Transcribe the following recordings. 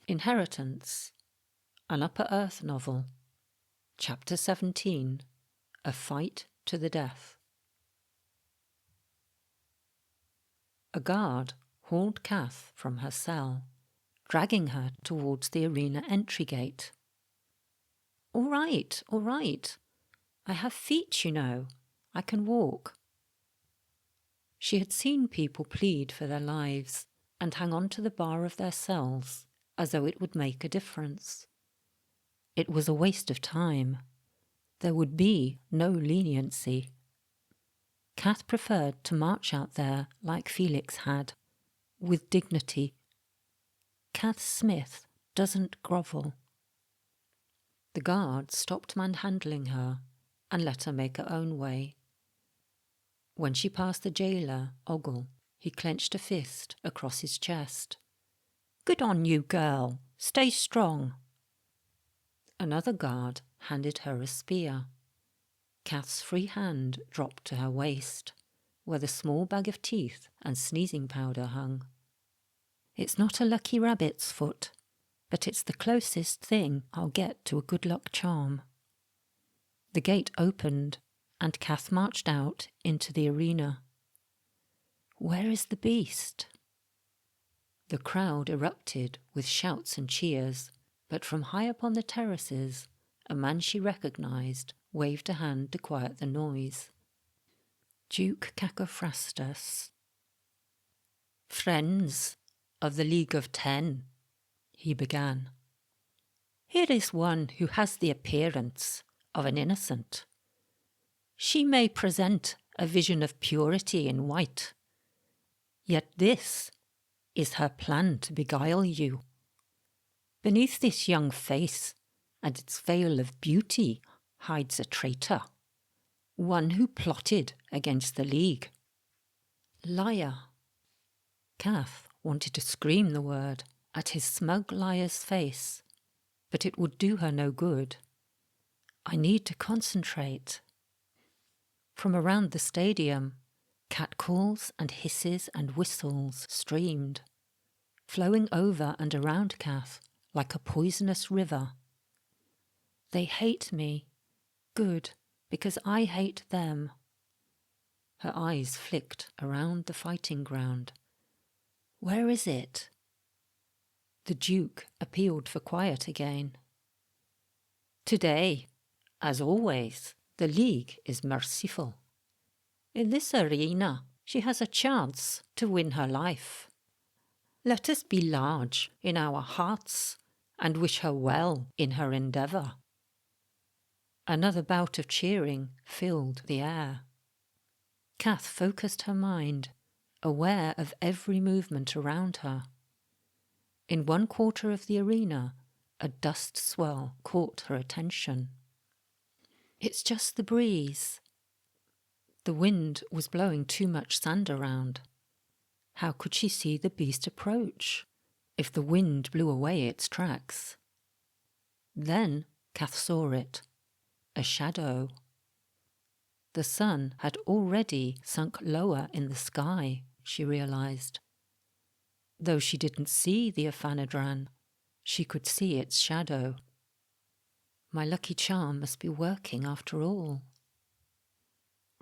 Inheritance, an Upper Earth novel. Chapter 17, A Fight to the Death. A guard hauled Kath from her cell, dragging her towards the arena entry gate. All right. I have feet, you know. I can walk. She had seen people plead for their lives and hang on to the bar of their cells as though it would make a difference. It was a waste of time. There would be no leniency. Kath preferred to march out there like Felix had, with dignity. Kath Smith doesn't grovel. The guard stopped manhandling her and let her make her own way. When she passed the jailer, Ogle, he clenched a fist across his chest. Good on you, girl. Stay strong. Another guard handed her a spear. Kath's free hand dropped to her waist, where the small bag of teeth and sneezing powder hung. It's not a lucky rabbit's foot, but it's the closest thing I'll get to a good luck charm. The gate opened, and Kath marched out into the arena. Where is the beast? The crowd erupted with shouts and cheers, but from high up on the terraces, a man she recognised waved a hand to quiet the noise. Duke Cacophrastus. Friends of the League of Ten, he began. Here is one who has the appearance of an innocent. She may present a vision of purity in white, yet this is her plan to beguile you. Beneath this young face and its veil of beauty hides a traitor, one who plotted against the League. Liar. Kath wanted to scream the word at his smug liar's face, but it would do her no good. I need to concentrate. From around the stadium, catcalls and hisses and whistles streamed, flowing over and around Kath like a poisonous river. They hate me. Good, because I hate them. Her eyes flicked around the fighting ground. Where is it? The Duke appealed for quiet again. Today, as always, the League is merciful. In this arena, she has a chance to win her life. Let us be large in our hearts and wish her well in her endeavour. Another bout of cheering filled the air. Kath focused her mind, aware of every movement around her. In one quarter of the arena, a dust swirl caught her attention. It's just the breeze. The wind was blowing too much sand around. How could she see the beast approach if the wind blew away its tracks? Then Kath saw it. A shadow. The sun had already sunk lower in the sky, she realised. Though she didn't see the aphanodran, she could see its shadow. My lucky charm must be working after all.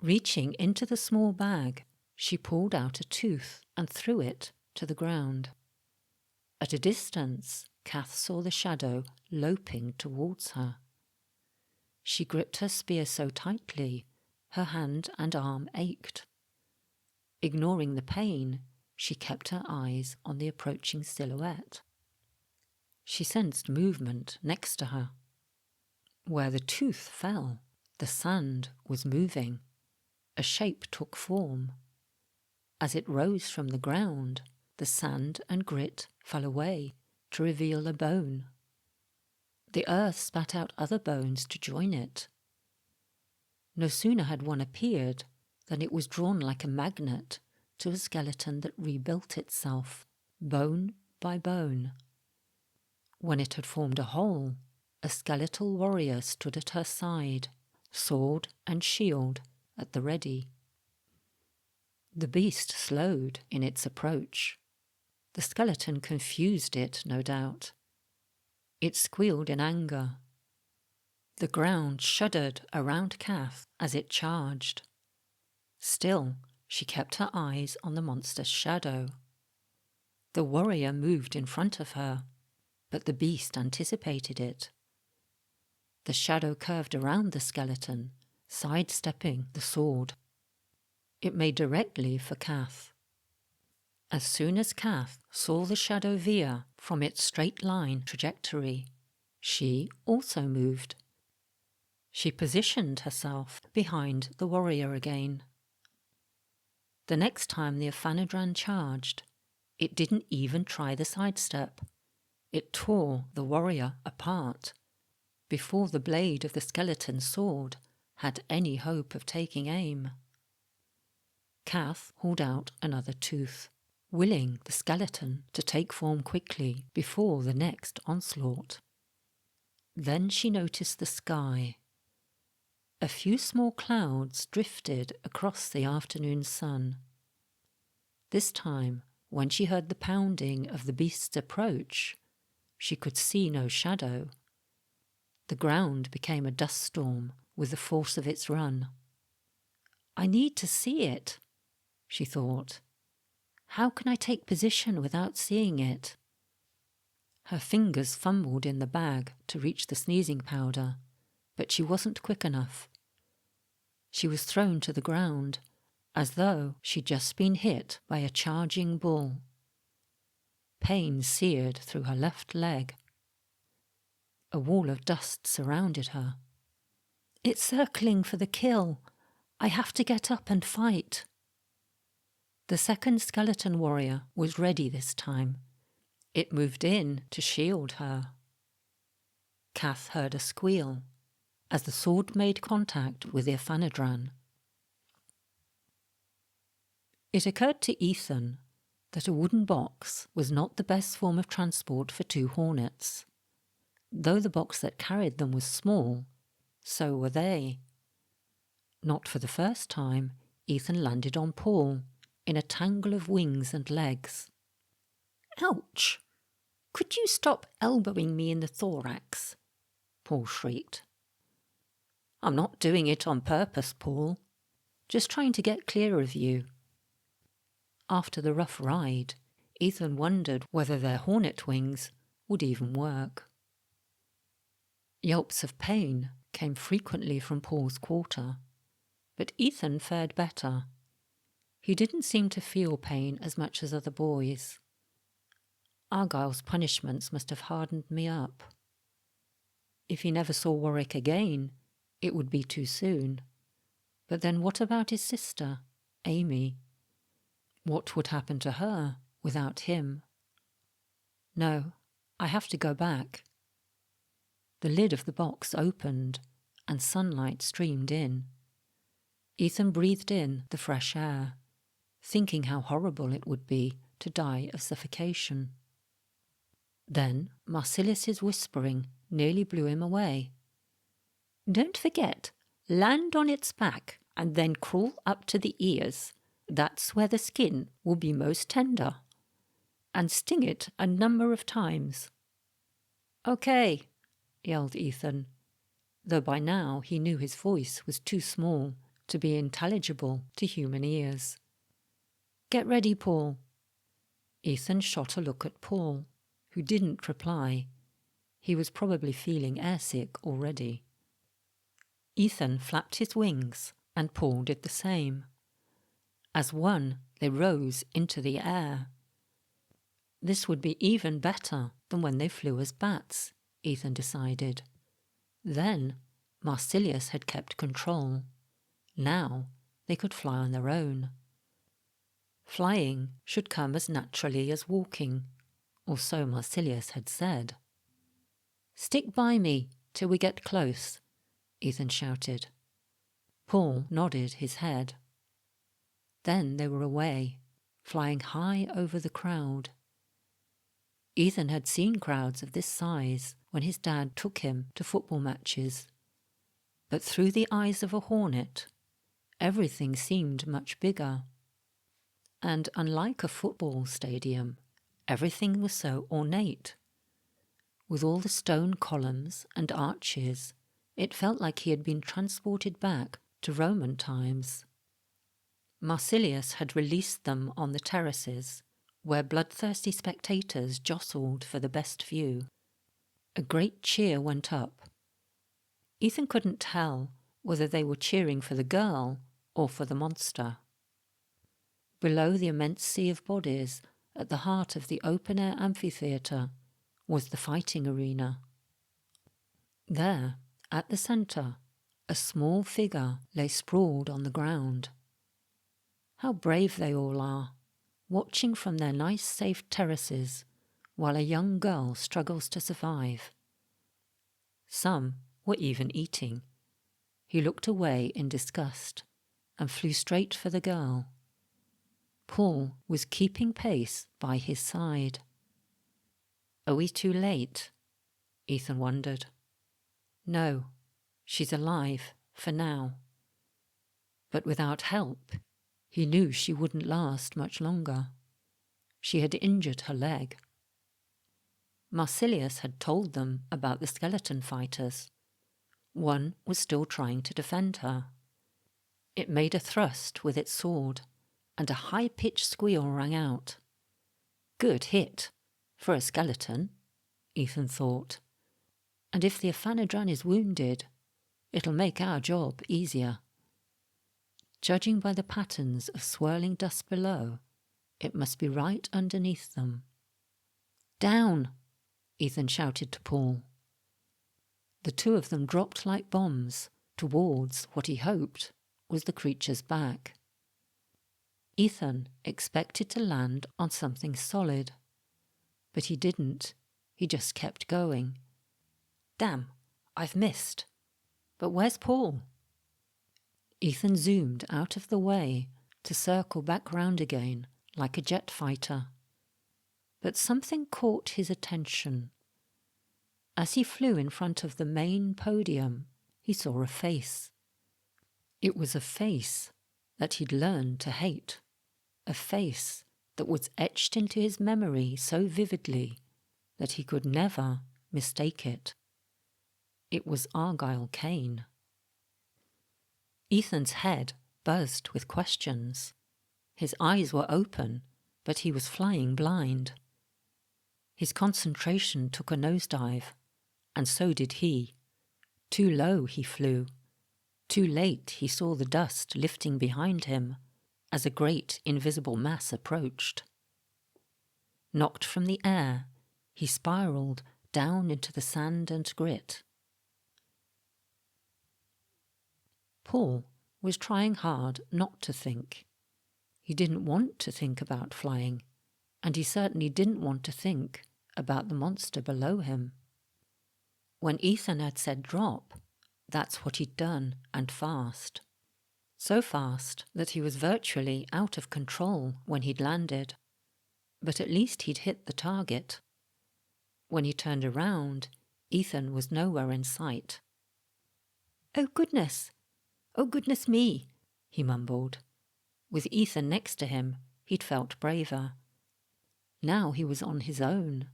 Reaching into the small bag, she pulled out a tooth and threw it to the ground. At a distance, Kath saw the shadow loping towards her. She gripped her spear so tightly, her hand and arm ached. Ignoring the pain, she kept her eyes on the approaching silhouette. She sensed movement next to her. Where the tooth fell, the sand was moving. A shape took form. As it rose from the ground, the sand and grit fell away to reveal a bone. The earth spat out other bones to join it. No sooner had one appeared than it was drawn like a magnet to a skeleton that rebuilt itself, bone by bone. When it had formed a whole, a skeletal warrior stood at her side, sword and shield at the ready. The beast slowed in its approach. The skeleton confused it, no doubt, It squealed in anger. The ground shuddered around Kath as it charged. Still, she kept her eyes on the monster's shadow. The warrior moved in front of her, but the beast anticipated it. The shadow curved around the skeleton, sidestepping the sword. It made directly for Kath. As soon as Kath saw the shadow veer from its straight-line trajectory, she also moved. She positioned herself behind the warrior again. The next time the aphanodran charged, it didn't even try the sidestep. It tore the warrior apart before the blade of the skeleton's sword had any hope of taking aim. Kath hauled out another tooth, willing the skeleton to take form quickly before the next onslaught. Then she noticed the sky. A few small clouds drifted across the afternoon sun. This time, when she heard the pounding of the beast's approach, she could see no shadow. The ground became a dust storm with the force of its run. "I need to see it," she thought. "How can I take position without seeing it?" Her fingers fumbled in the bag to reach the sneezing powder, but she wasn't quick enough. She was thrown to the ground, as though she'd just been hit by a charging bull. Pain seared through her left leg. A wall of dust surrounded her. "It's circling for the kill. I have to get up and fight." The second skeleton warrior was ready this time. It moved in to shield her. Kath heard a squeal as the sword made contact with the aphanodran. It occurred to Ethan that a wooden box was not the best form of transport for two hornets. Though the box that carried them was small, so were they. Not for the first time, Ethan landed on Paul, in a tangle of wings and legs. "Ouch! Could you stop elbowing me in the thorax?" Paul shrieked. "I'm not doing it on purpose, Paul. Just trying to get clear of you." After the rough ride, Ethan wondered whether their hornet wings would even work. Yelps of pain came frequently from Paul's quarter, but Ethan fared better. He didn't seem to feel pain as much as other boys. Argyle's punishments must have hardened me up. If he never saw Warwick again, it would be too soon. But then what about his sister, Amy? What would happen to her without him? No, I have to go back. The lid of the box opened, and sunlight streamed in. Ethan breathed in the fresh air, thinking how horrible it would be to die of suffocation. Then Marsilius's whispering nearly blew him away. "Don't forget, land on its back and then crawl up to the ears. That's where the skin will be most tender. And sting it a number of times." "Okay," yelled Ethan, though by now he knew his voice was too small to be intelligible to human ears. "Get ready, Paul." Ethan shot a look at Paul, who didn't reply. He was probably feeling airsick already. Ethan flapped his wings, and Paul did the same. As one, they rose into the air. This would be even better than when they flew as bats, Ethan decided. Then Marsilius had kept control. Now they could fly on their own. Flying should come as naturally as walking, or so Marsilius had said. "Stick by me till we get close," Ethan shouted. Paul nodded his head. Then they were away, flying high over the crowd. Ethan had seen crowds of this size when his dad took him to football matches. But through the eyes of a hornet, everything seemed much bigger. And unlike a football stadium, everything was so ornate. With all the stone columns and arches, it felt like he had been transported back to Roman times. Marsilius had released them on the terraces, where bloodthirsty spectators jostled for the best view. A great cheer went up. Ethan couldn't tell whether they were cheering for the girl or for the monster. Below the immense sea of bodies, at the heart of the open-air amphitheatre, was the fighting arena. There, at the centre, a small figure lay sprawled on the ground. How brave they all are, watching from their nice safe terraces while a young girl struggles to survive. Some were even eating. He looked away in disgust and flew straight for the girl. Paul was keeping pace by his side. Are we too late? Ethan wondered. No, she's alive for now. But without help, he knew she wouldn't last much longer. She had injured her leg. Marsilius had told them about the skeleton fighters. One was still trying to defend her. It made a thrust with its sword, and a high-pitched squeal rang out. Good hit, for a skeleton, Ethan thought. And if the aphanodran is wounded, it'll make our job easier. Judging by the patterns of swirling dust below, it must be right underneath them. Down! Ethan shouted to Paul. The two of them dropped like bombs towards what he hoped was the creature's back. Ethan expected to land on something solid, but he didn't. He just kept going. Damn, I've missed. But where's Paul? Ethan zoomed out of the way to circle back round again like a jet fighter. But something caught his attention. As he flew in front of the main podium, he saw a face. It was a face that he'd learned to hate, a face that was etched into his memory so vividly that he could never mistake it. It was Argyle Kane. Ethan's head buzzed with questions. His eyes were open, but he was flying blind. His concentration took a nosedive, and so did he. Too low he flew. Too late he saw the dust lifting behind him as a great invisible mass approached. Knocked from the air, he spiralled down into the sand and grit. Paul was trying hard not to think. He didn't want to think about flying, and he certainly didn't want to think about the monster below him. When Ethan had said drop, that's what he'd done, and fast. So fast that he was virtually out of control when he'd landed. But at least he'd hit the target. When he turned around, Ethan was nowhere in sight. Oh goodness me, he mumbled. With Ethan next to him, he'd felt braver. Now he was on his own,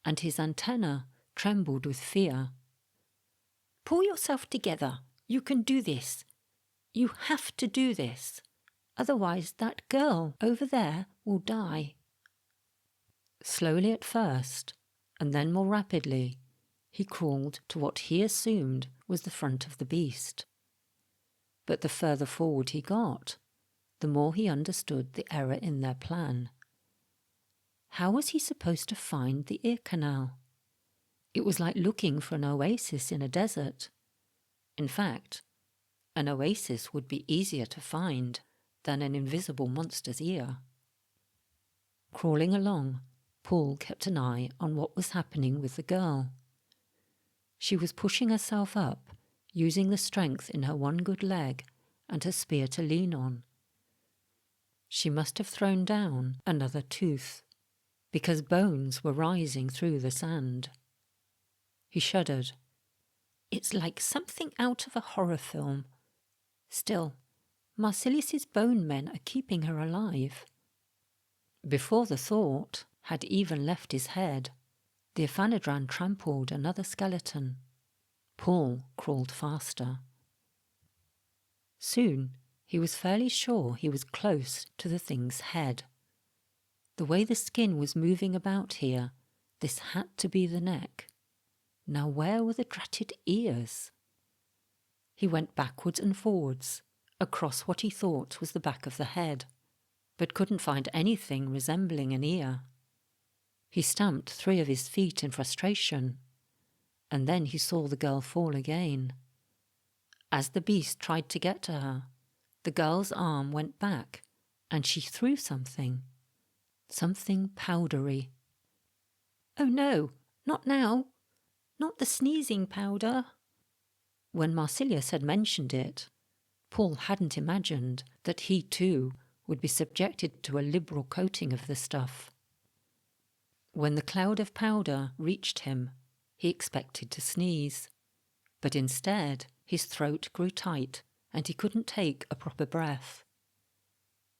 and his antenna trembled with fear. Pull yourself together. You can do this. You have to do this. Otherwise that girl over there will die. Slowly at first, and then more rapidly, he crawled to what he assumed was the front of the beast. But the further forward he got, the more he understood the error in their plan. How was he supposed to find the ear canal? It was like looking for an oasis in a desert. In fact, an oasis would be easier to find than an invisible monster's ear. Crawling along, Paul kept an eye on what was happening with the girl. She was pushing herself up, using the strength in her one good leg and her spear to lean on. She must have thrown down another tooth, because bones were rising through the sand. He shuddered. It's like something out of a horror film. Still, Marsilius's bone men are keeping her alive. Before the thought had even left his head, The aphanodran trampled another skeleton. Paul crawled faster. Soon he was fairly sure he was close to the thing's head. The way the skin was moving about here, this had to be the neck. Now where were the dratted ears? He went backwards and forwards, across what he thought was the back of the head, but couldn't find anything resembling an ear. He stamped 3 of his feet in frustration, and then he saw the girl fall again. As the beast tried to get to her, the girl's arm went back, and she threw something powdery. "Oh no, not now! Not the sneezing powder!" When Marsilius had mentioned it, Paul hadn't imagined that he too would be subjected to a liberal coating of the stuff. When the cloud of powder reached him, he expected to sneeze, but instead his throat grew tight and he couldn't take a proper breath.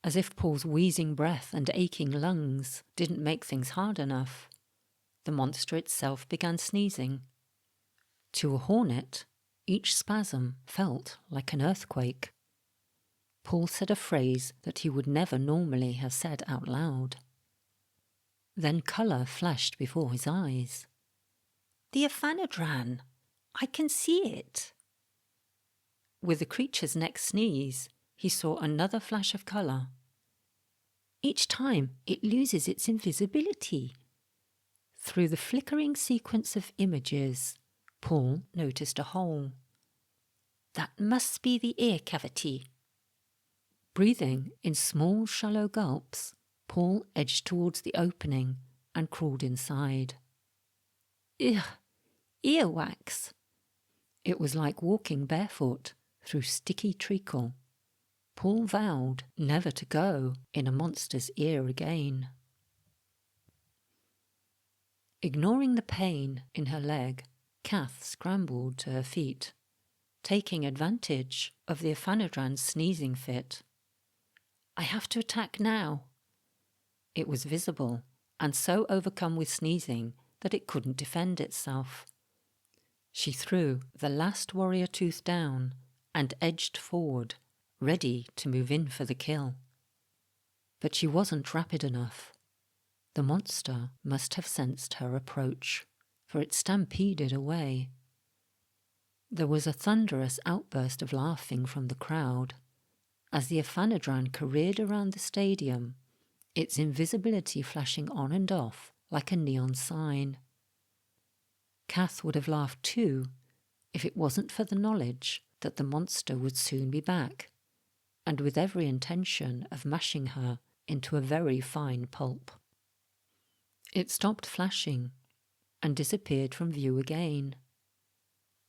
As if Paul's wheezing breath and aching lungs didn't make things hard enough, the monster itself began sneezing. To a hornet, each spasm felt like an earthquake. Paul said a phrase that he would never normally have said out loud. Then colour flashed before his eyes. "The aphanodran! I can see it!" With the creature's next sneeze, he saw another flash of colour. "Each time it loses its invisibility." Through the flickering sequence of images, Paul noticed a hole. "That must be the ear cavity." Breathing in small, shallow gulps, Paul edged towards the opening and crawled inside. Ugh, earwax! It was like walking barefoot through sticky treacle. Paul vowed never to go in a monster's ear again. Ignoring the pain in her leg, Kath scrambled to her feet, taking advantage of the aphanodran's sneezing fit. "I have to attack now." It was visible, and so overcome with sneezing that it couldn't defend itself. She threw the last warrior tooth down and edged forward, ready to move in for the kill. But she wasn't rapid enough. The monster must have sensed her approach, for it stampeded away. There was a thunderous outburst of laughing from the crowd as the aphanodran careered around the stadium, its invisibility flashing on and off like a neon sign. Kath would have laughed too if it wasn't for the knowledge that the monster would soon be back, and with every intention of mashing her into a very fine pulp. It stopped flashing and disappeared from view again.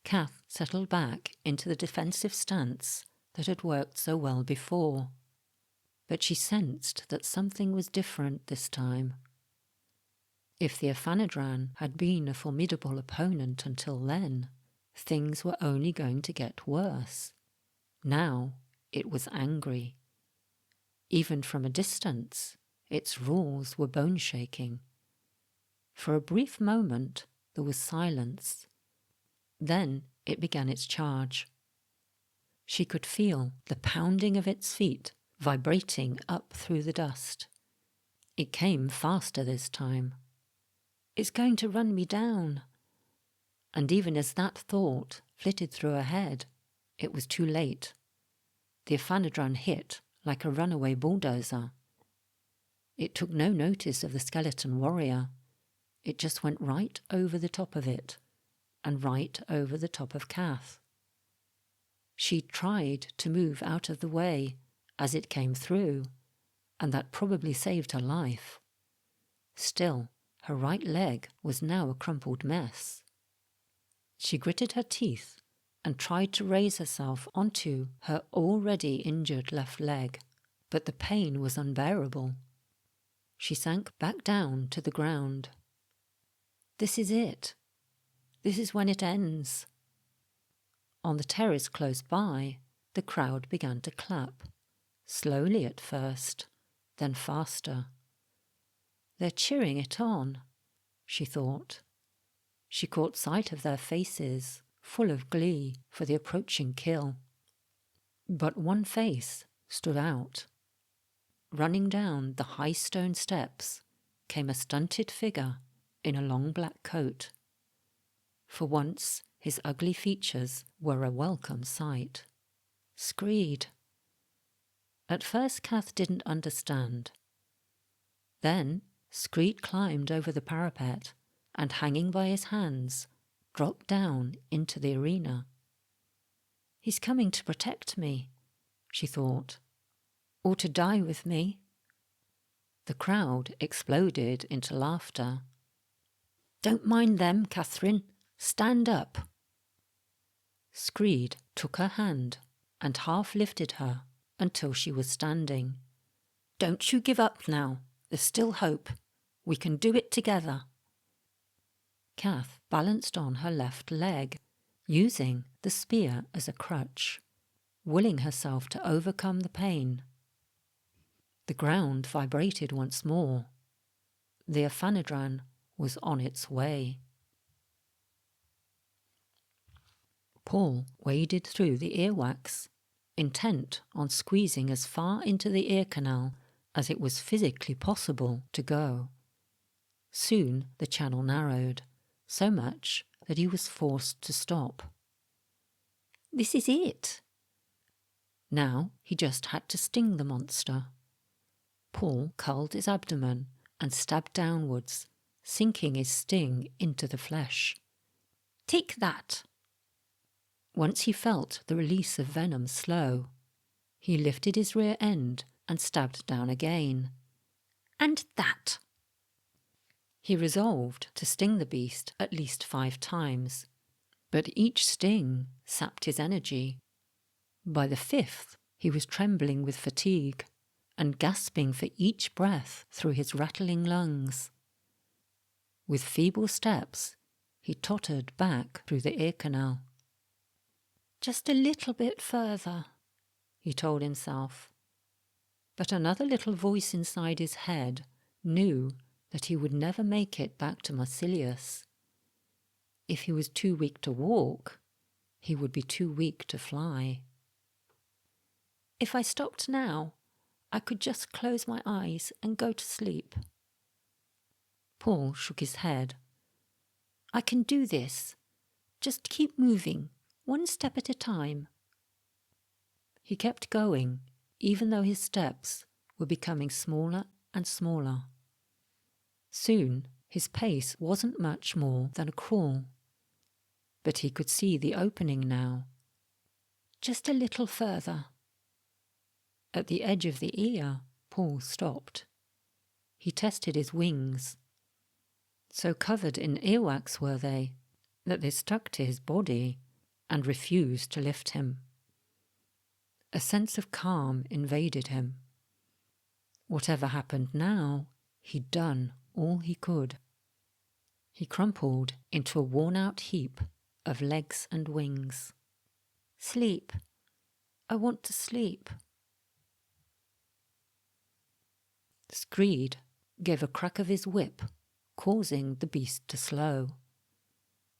Kath settled back into the defensive stance that had worked so well before, but she sensed that something was different this time. If the aphanodran had been a formidable opponent until then, things were only going to get worse. Now it was angry. Even from a distance, its roars were bone-shaking. For a brief moment there was silence. Then it began its charge. She could feel the pounding of its feet vibrating up through the dust. It came faster this time. "It's going to run me down." And even as that thought flitted through her head, it was too late. The aphanodran hit like a runaway bulldozer. It took no notice of the skeleton warrior. It just went right over the top of it, and right over the top of Kath. She tried to move out of the way as it came through, and that probably saved her life. Still, her right leg was now a crumpled mess. She gritted her teeth and tried to raise herself onto her already injured left leg, but the pain was unbearable. She sank back down to the ground. This is it. This is when it ends. On the terrace close by, the crowd began to clap, slowly at first, then faster. They're cheering it on, she thought. she caught sight of their faces, full of glee for the approaching kill. But one face stood out. Running down the high stone steps came a stunted figure in a long black coat. For once, his ugly features were a welcome sight. Screed. At first Kath didn't understand. Then Screed climbed over the parapet and, hanging by his hands, dropped down into the arena. He's coming to protect me, she thought, or to die with me. The crowd exploded into laughter. Don't mind them, Catherine. Stand up. Screed took her hand and half lifted her until she was standing. Don't you give up now. There's still hope. We can do it together. Kath balanced on her left leg, using the spear as a crutch, willing herself to overcome the pain. The ground vibrated once more. The aphanodran was on its way. Paul waded through the earwax, intent on squeezing as far into the ear canal as it was physically possible to go. Soon the channel narrowed, so much that he was forced to stop. This is it. Now he just had to sting the monster. Paul curled his abdomen and stabbed downwards, sinking his sting into the flesh. Take that! Once he felt the release of venom slow, he lifted his rear end and stabbed down again. And that! He resolved to sting the beast at least 5 times, but each sting sapped his energy. By the 5th, he was trembling with fatigue and gasping for each breath through his rattling lungs. With feeble steps, he tottered back through the ear canal. Just a little bit further, he told himself. But another little voice inside his head knew that he would never make it back to Marsilius. If he was too weak to walk, he would be too weak to fly. If I stopped now, I could just close my eyes and go to sleep. Paul shook his head. I can do this. Just keep moving, one step at a time. He kept going, even though his steps were becoming smaller and smaller. Soon his pace wasn't much more than a crawl, but he could see the opening now. Just a little further. At the edge of the ear, Paul stopped. He tested his wings. So covered in earwax were they, that they stuck to his body and refused to lift him. A sense of calm invaded him. Whatever happened now, he'd done all he could. He crumpled into a worn-out heap of legs and wings. Sleep. I want to sleep. Screed gave a crack of his whip, causing the beast to slow.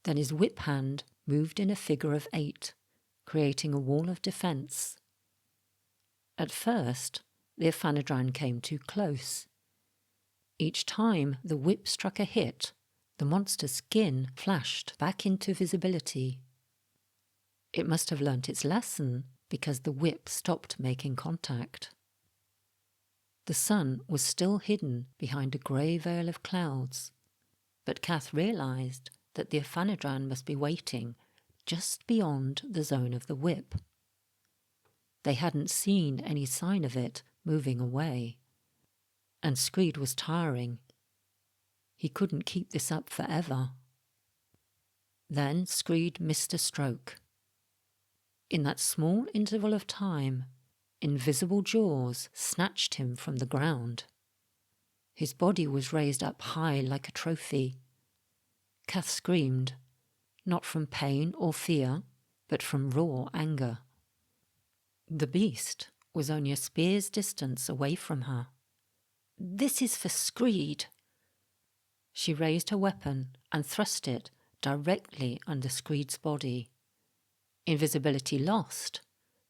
Then his whip hand moved in a figure of 8, creating a wall of defence. At first, the aphanodran came too close. Each time the whip struck a hit, the monster's skin flashed back into visibility. It must have learnt its lesson because the whip stopped making contact. The sun was still hidden behind a grey veil of clouds, but Kath realised that the aphanodran must be waiting just beyond the zone of the whip. They hadn't seen any sign of it moving away, and Screed was tiring. He couldn't keep this up forever. Then Screed missed a stroke. In that small interval of time, invisible jaws snatched him from the ground. His body was raised up high like a trophy. Kath screamed, not from pain or fear, but from raw anger. The beast was only a spear's distance away from her. This is for Screed. She raised her weapon and thrust it directly under Screed's body. Invisibility lost,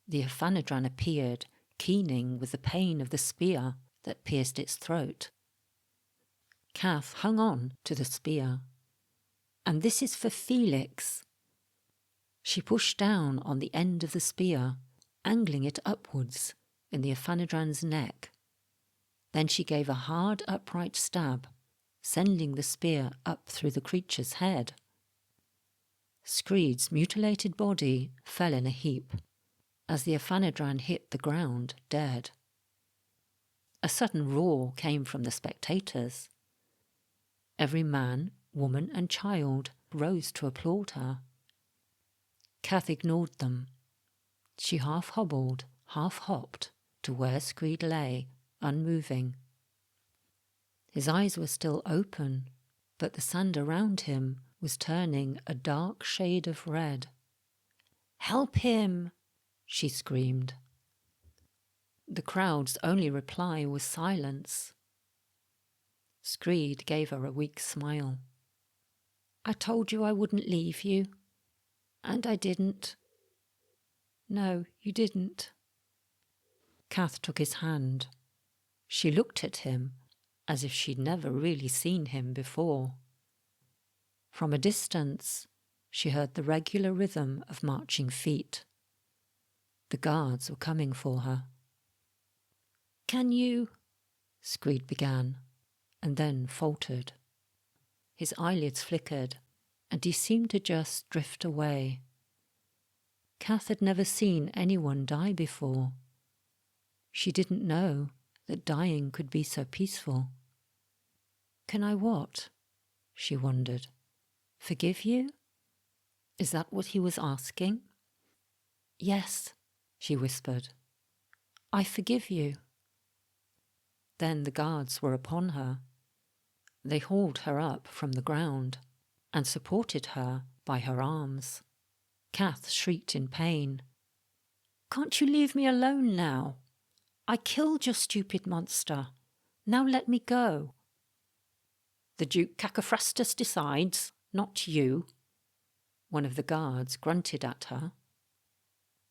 the aphanodran appeared, keening with the pain of the spear that pierced its throat. Kath hung on to the spear. "And this is for Felix." She pushed down on the end of the spear, angling it upwards in the aphanodran's neck. Then she gave a hard, upright stab, sending the spear up through the creature's head. Screed's mutilated body fell in a heap as the aphanodran hit the ground dead. A sudden roar came from the spectators. Every man, woman and child rose to applaud her. Kath ignored them. She half hobbled, half hopped to where Screed lay, unmoving. His eyes were still open, but the sand around him was turning a dark shade of red. "Help him!" she screamed. The crowd's only reply was silence. Screed gave her a weak smile. "I told you I wouldn't leave you. And I didn't." "No, you didn't." Kath took his hand. She looked at him as if she'd never really seen him before. From a distance, she heard the regular rhythm of marching feet. The guards were coming for her. "Can you—" Screed began, and then faltered. His eyelids flickered, and he seemed to just drift away. Kath had never seen anyone die before. She didn't know that dying could be so peaceful. "Can I what?" she wondered. "Forgive you?" Is that what he was asking? "Yes," she whispered. "I forgive you." Then the guards were upon her. They hauled her up from the ground and supported her by her arms. Kath shrieked in pain. "Can't you leave me alone now? I killed your stupid monster. Now let me go." "The Duke Cacophrastus decides, not you." One of the guards grunted at her.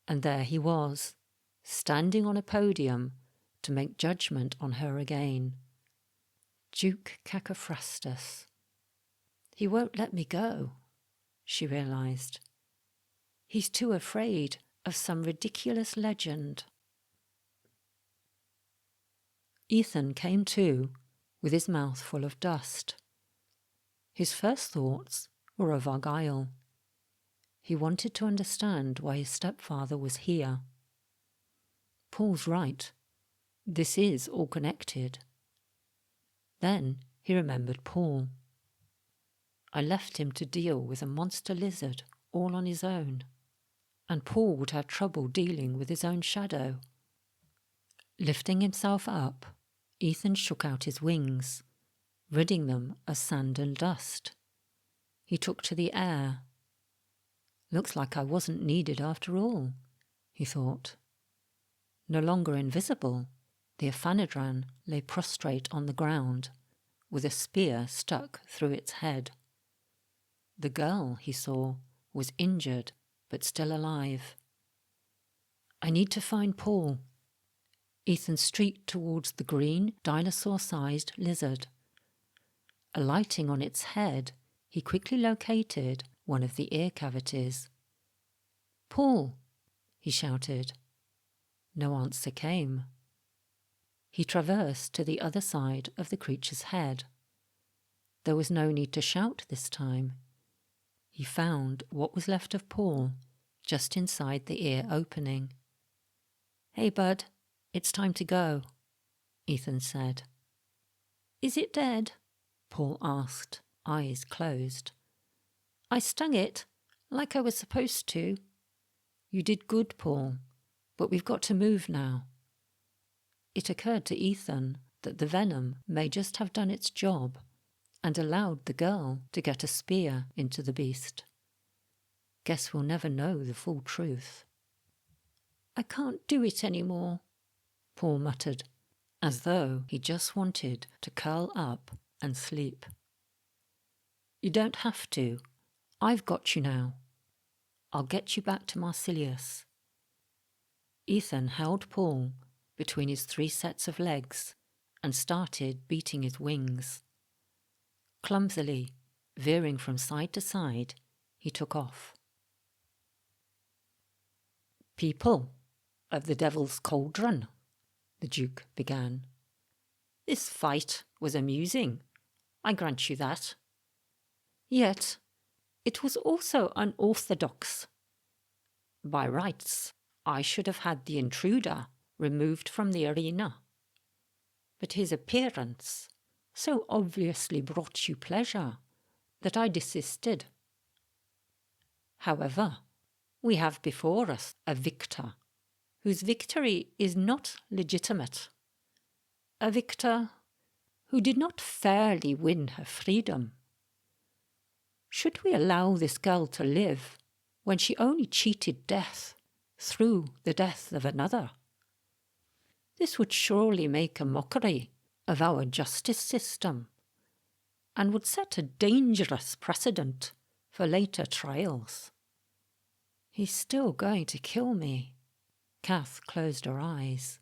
And there he was, standing on a podium to make judgment on her again. Duke Cacophrastus. "He won't let me go," she realized. "He's too afraid of some ridiculous legend." Ethan came to, with his mouth full of dust. His first thoughts were of Argyle. He wanted to understand why his stepfather was here. Paul's right. This is all connected. Then he remembered Paul. I left him to deal with a monster lizard all on his own, and Paul would have trouble dealing with his own shadow. Lifting himself up, Ethan shook out his wings, ridding them of sand and dust. He took to the air. Looks like I wasn't needed after all, he thought. No longer invisible, the aphanodran lay prostrate on the ground, with a spear stuck through its head. The girl, he saw, was injured but still alive. "I need to find Paul." Ethan streaked towards the green, dinosaur-sized lizard. Alighting on its head, he quickly located one of the ear cavities. "Paul!" he shouted. No answer came. He traversed to the other side of the creature's head. There was no need to shout this time. He found what was left of Paul just inside the ear opening. "Hey, bud, it's time to go," Ethan said. "Is it dead?" Paul asked, eyes closed. "I stung it, like I was supposed to." "You did good, Paul, but we've got to move now." It occurred to Ethan that the venom may just have done its job and allowed the girl to get a spear into the beast. Guess we'll never know the full truth. "I can't do it anymore," Paul muttered, as though he just wanted to curl up and sleep. "You don't have to. I've got you now. I'll get you back to Marsilius." Ethan held Paul between his 3 sets of legs and started beating his wings. Clumsily, veering from side to side, he took off. "People of the Devil's Cauldron," the Duke began. "This fight was amusing, I grant you that. Yet it was also unorthodox. By rights, I should have had the intruder removed from the arena. But his appearance so obviously brought you pleasure that I desisted. However, we have before us a victor whose victory is not legitimate, a victor who did not fairly win her freedom. Should we allow this girl to live when she only cheated death through the death of another? This would surely make a mockery of our justice system and would set a dangerous precedent for later trials." "He's still going to kill me." Kath closed her eyes.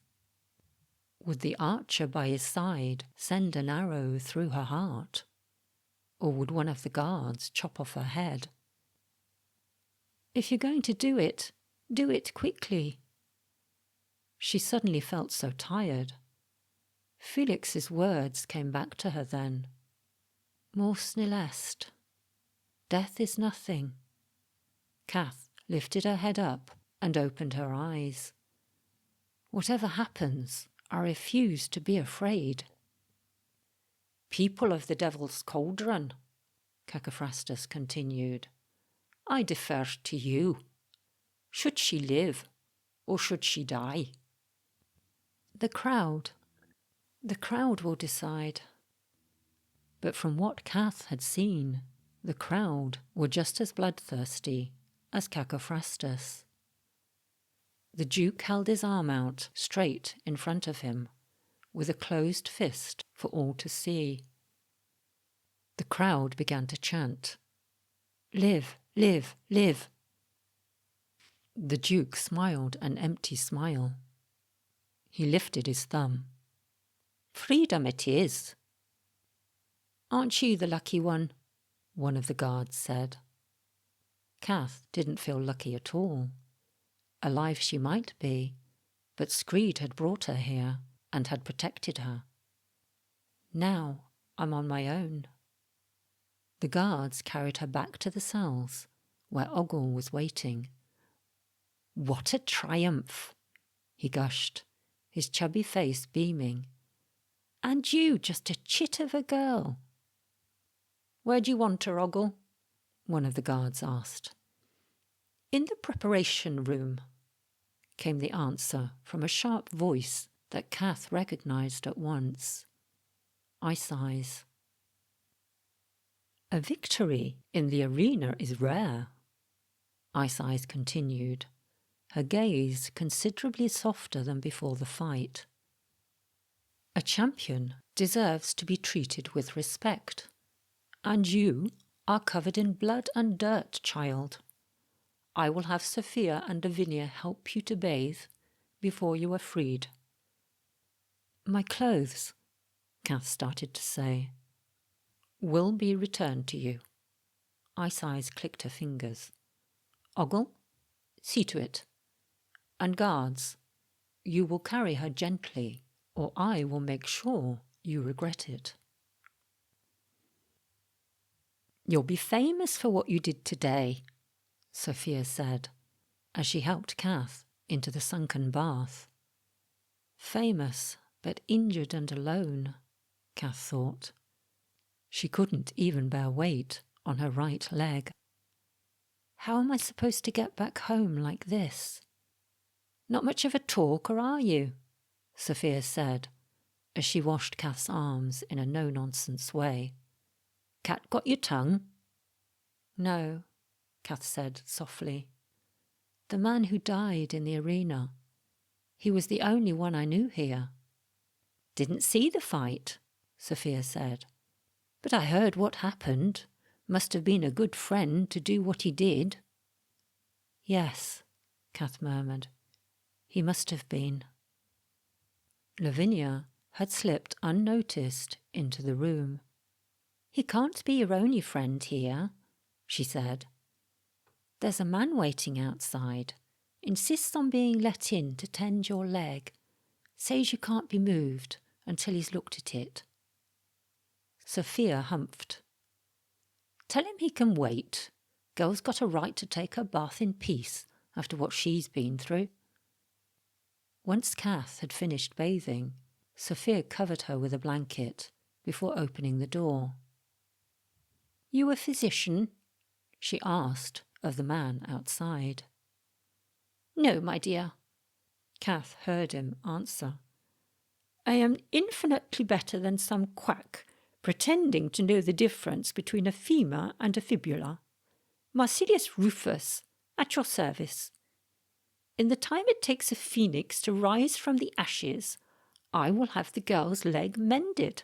Would the archer by his side send an arrow through her heart? Or would one of the guards chop off her head? "If you're going to do it quickly." She suddenly felt so tired. Felix's words came back to her then. "Mors nil est. Death is nothing." Kath lifted her head up and opened her eyes. "Whatever happens, I refuse to be afraid." "People of the Devil's Cauldron," Cacophrastus continued, "I defer to you. Should she live, or should she die?" The crowd will decide." But from what Kath had seen, the crowd were just as bloodthirsty as Cacophrastus. The Duke held his arm out straight in front of him, with a closed fist for all to see. The crowd began to chant, "Live, live, live." The Duke smiled an empty smile. He lifted his thumb. "Freedom it is." "Aren't you the lucky one?" one of the guards said. Kath didn't feel lucky at all. Alive she might be, but Screed had brought her here and had protected her. Now I'm on my own. The guards carried her back to the cells, where Ogle was waiting. "What a triumph!" he gushed, his chubby face beaming. "And you just a chit of a girl." "Where do you want her, Ogle?" one of the guards asked. "In the preparation room," came the answer from a sharp voice that Kath recognised at once. Ice Eyes. "A victory in the arena is rare," Ice Eyes continued, her gaze considerably softer than before the fight. "A champion deserves to be treated with respect, and you are covered in blood and dirt, child. I will have Sophia and Lavinia help you to bathe before you are freed." "My clothes," Kath started to say. "Will be returned to you." Ice Eyes clicked her fingers. "Ogle, see to it. And guards, you will carry her gently, or I will make sure you regret it." "You'll be famous for what you did today," Sophia said, as she helped Kath into the sunken bath. Famous, but injured and alone, Kath thought. She couldn't even bear weight on her right leg. "How am I supposed to get back home like this?" "Not much of a talker, are you?" Sophia said, as she washed Kath's arms in a no-nonsense way. "Cat got your tongue?" "No," Kath said softly. "The man who died in the arena. He was the only one I knew here." "Didn't see the fight," Sophia said. "But I heard what happened. Must have been a good friend to do what he did. Yes, Kath murmured. He must have been. Lavinia had slipped unnoticed into the room. He can't be your only friend here, she said. There's a man waiting outside. Insists on being let in to tend your leg. Says you can't be moved until he's looked at it. Sophia humphed. Tell him he can wait. Girl's got a right to take her bath in peace after what she's been through. Once Kath had finished bathing, Sophia covered her with a blanket before opening the door. You a physician? She asked of the man outside. No, my dear, Kath heard him answer. I am infinitely better than some quack pretending to know the difference between a femur and a fibula. Marsilius Rufus, at your service. In the time it takes a phoenix to rise from the ashes, I will have the girl's leg mended.